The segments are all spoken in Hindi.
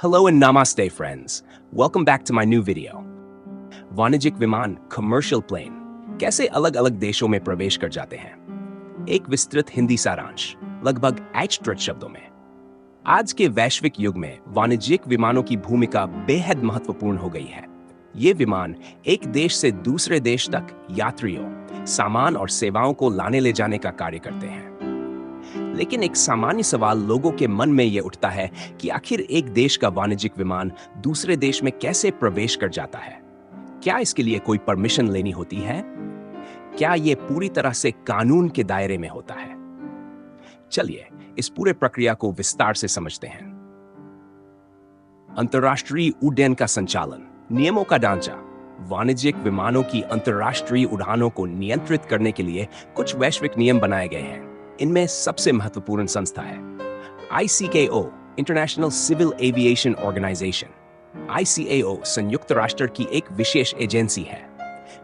Hello and namaste friends. Welcome back to my new video. वाणिज्यिक विमान कमर्शियल प्लेन कैसे अलग-अलग देशों में प्रवेश कर जाते हैं। एक विस्तृत हिंदी सारांश लगभग 8 शब्दों में। आज के वैश्विक युग में वाणिज्यिक विमानों की भूमिका बेहद महत्वपूर्ण हो गई है। ये विमान एक देश से दूसरे देश तक यात्रियों, सामान और सेवाओं को लाने ले जाने का कार्य करते हैं। लेकिन एक सामान्य सवाल लोगों के मन में यह उठता है कि आखिर एक देश का वाणिज्यिक विमान दूसरे देश में कैसे प्रवेश कर जाता है? क्या इसके लिए कोई परमिशन लेनी होती है? क्या यह पूरी तरह से कानून के दायरे में होता है? चलिए इस पूरे प्रक्रिया को विस्तार से समझते हैं। अंतर्राष्ट्रीय उड्डयन का संचालन, नियमों का ढांचा। वाणिज्यिक विमानों की अंतर्राष्ट्रीय उड़ानों को नियंत्रित करने के लिए कुछ वैश्विक नियम बनाए गए हैं। इनमें सबसे महत्वपूर्ण संस्था है ICAO, international civil aviation organisation. ICAO संयुक्त राष्ट्र की एक विशेष एजेंसी है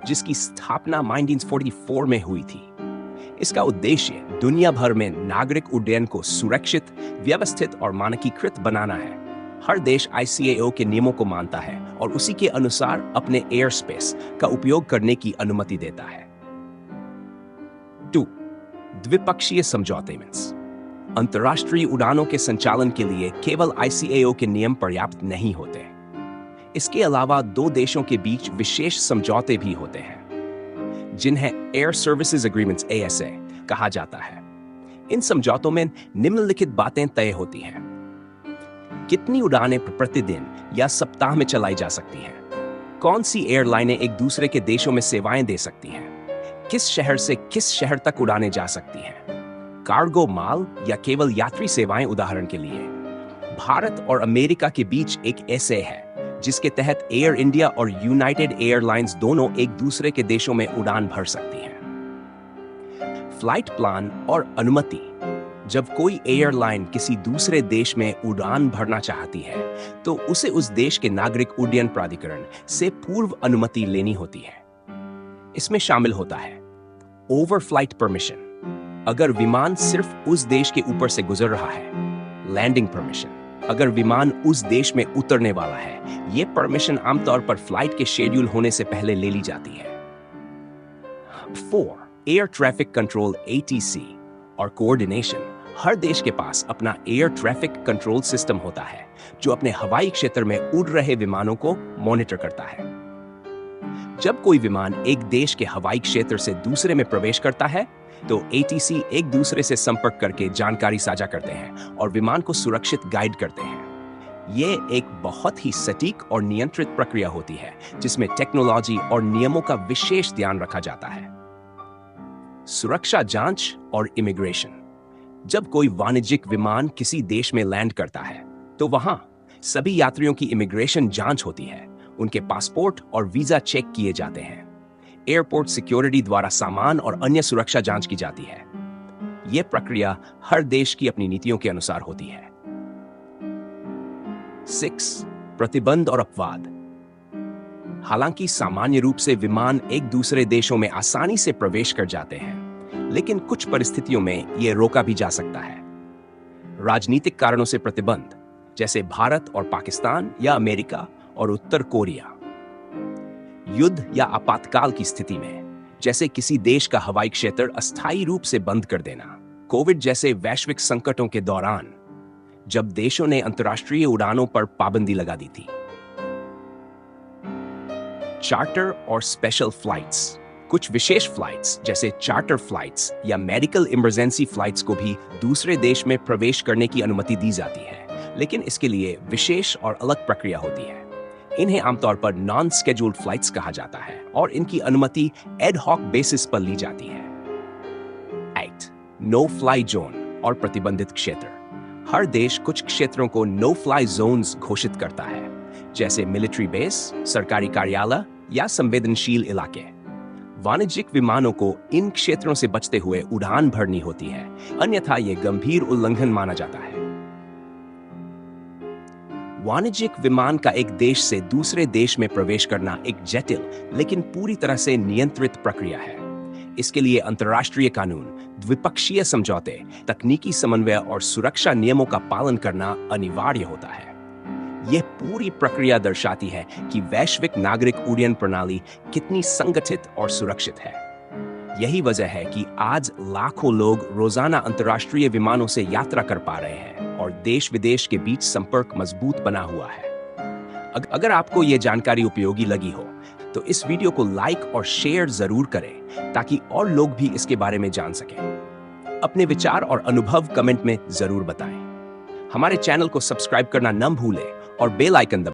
जिसकी स्थापना 1944 में हुई थी। इसका उद्देश्य दुनिया भर में नागरिक उड्डयन को सुरक्षित, व्यवस्थित और मानकीकृत बनाना है। हर देश ICAO के नियमों को मानता है और उसी के अनुसार अपने एयर स्पेस का उपयोग करने की अनुमति देता है। 2. द्विपक्षीय समझौते मीन्स अंतर्राष्ट्रीय उड़ानों के संचालन के लिए केवल ICAO के नियम पर्याप्त नहीं होते। इसके अलावा दो देशों के बीच विशेष समझौते भी होते हैं जिन्हें एयर सर्विसेज एग्रीमेंट्स ASA कहा जाता है। इन समझौतों में निम्नलिखित बातें तय होती हैं। कितनी उड़ानें प्रतिदिन या सप्ताह में चलाई जा सकती हैं? कौन सी एयरलाइनें एक दूसरे के देशों में सेवाएं दे सकती हैं? किस शहर से किस शहर तक उड़ानें जा सकती हैं? कार्गो माल या केवल यात्री सेवाएं? उदाहरण के लिए भारत और अमेरिका के बीच एक ऐसे है जिसके तहत एयर इंडिया और यूनाइटेड एयरलाइंस दोनों एक दूसरे के देशों में उड़ान भर सकती हैं। फ्लाइट प्लान और अनुमति। जब कोई एयरलाइन किसी दूसरे देश में उड़ान भरना चाहती है तो उसे उस देश के नागरिक उड्डयन प्राधिकरण से पूर्व अनुमति लेनी होती है। इसमें शामिल होता है ओवरफ्लाइट परमिशन, अगर विमान सिर्फ उस देश के ऊपर से गुजर रहा है। लैंडिंग परमिशन, अगर विमान उस देश में उतरने वाला है। यह परमिशन आमतौर पर फ्लाइट के शेड्यूल होने से पहले ले ली जाती है। 4. एयर ट्रैफिक कंट्रोल ATC और कोऑर्डिनेशन। हर देश के पास अपना एयर ट्रैफिक कंट्रोल सिस्टम होता है जो अपने हवाई क्षेत्र में उड़ रहे विमानों को मॉनिटर करता है। जब कोई विमान एक देश के हवाई क्षेत्र से दूसरे में प्रवेश करता है तो ATC एक दूसरे से संपर्क करके जानकारी साझा करते हैं और विमान को सुरक्षित गाइड करते हैं। यह एक बहुत ही सटीक और नियंत्रित प्रक्रिया होती है जिसमें टेक्नोलॉजी और नियमों का विशेष ध्यान रखा जाता है। सुरक्षा जांच और इमिग्रेशन। जब कोई वाणिज्यिक विमान किसी देश में लैंड करता है तो वहां सभी यात्रियों की इमिग्रेशन जांच होती है। उनके पासपोर्ट और वीजा चेक किए जाते हैं। एयरपोर्ट सिक्योरिटी द्वारा सामान और अन्य सुरक्षा जांच की जाती है। यह प्रक्रिया हर देश की अपनी नीतियों के अनुसार होती है। 6. प्रतिबंध और अपवाद। हालांकि सामान्य रूप से विमान एक दूसरे देशों में आसानी से प्रवेश कर जाते हैं, लेकिन कुछ परिस्थितियों में यह रोका भी जा सकता है। राजनीतिक कारणों से प्रतिबंध, जैसे भारत और पाकिस्तान या अमेरिका और उत्तर कोरिया। युद्ध या आपातकाल की स्थिति में, जैसे किसी देश का हवाई क्षेत्र अस्थायी रूप से बंद कर देना। कोविड जैसे वैश्विक संकटों के दौरान जब देशों ने अंतर्राष्ट्रीय उड़ानों पर पाबंदी लगा दी थी। चार्टर और स्पेशल फ्लाइट्स। कुछ विशेष फ्लाइट्स जैसे चार्टर फ्लाइट्स या मेडिकल इमरजेंसी फ्लाइट्स को भी दूसरे देश में प्रवेश करने की अनुमति दी जाती है, लेकिन इसके लिए विशेष और अलग प्रक्रिया होती है। इन्हें आमतौर पर नॉन स्केड्यूल्ड फ्लाइट्स कहा जाता है और इनकी अनुमति एड हॉक बेसिस पर ली जाती है। 8. नो फ्लाई जोन और प्रतिबंधित क्षेत्र। हर देश कुछ क्षेत्रों को नो फ्लाई जोन्स घोषित करता है, जैसे मिलिट्री बेस, सरकारी कार्यालय या संवेदनशील इलाके। वाणिज्यिक विमानों को इन क्षेत्रों से बचते हुए उड़ान भरनी होती है, अन्यथा यह गंभीर उल्लंघन माना जाता है। वाणिज्यिक विमान का एक देश से दूसरे देश में प्रवेश करना एक जटिल लेकिन पूरी तरह से नियंत्रित प्रक्रिया है। इसके लिए अंतर्राष्ट्रीय कानून, द्विपक्षीय समझौते, तकनीकी समन्वय और सुरक्षा नियमों का पालन करना अनिवार्य होता है। यह पूरी प्रक्रिया दर्शाती है कि वैश्विक नागरिक उड्डयन प्रणाली कितनी संगठित और सुरक्षित है। यही वजह है कि आज लाखों लोग रोजाना अंतर्राष्ट्रीय विमानों से यात्रा कर पा रहे हैं और देश विदेश के बीच संपर्क मजबूत बना हुआ है। अगर आपको यह जानकारी उपयोगी लगी हो तो इस वीडियो को लाइक और शेयर जरूर करें ताकि और लोग भी इसके बारे में जान सकें। अपने विचार और अनुभव कमेंट में जरूर बताएं। हमारे चैनल को सब्सक्राइब करना न भूलें और बेल आइकन दबाएं।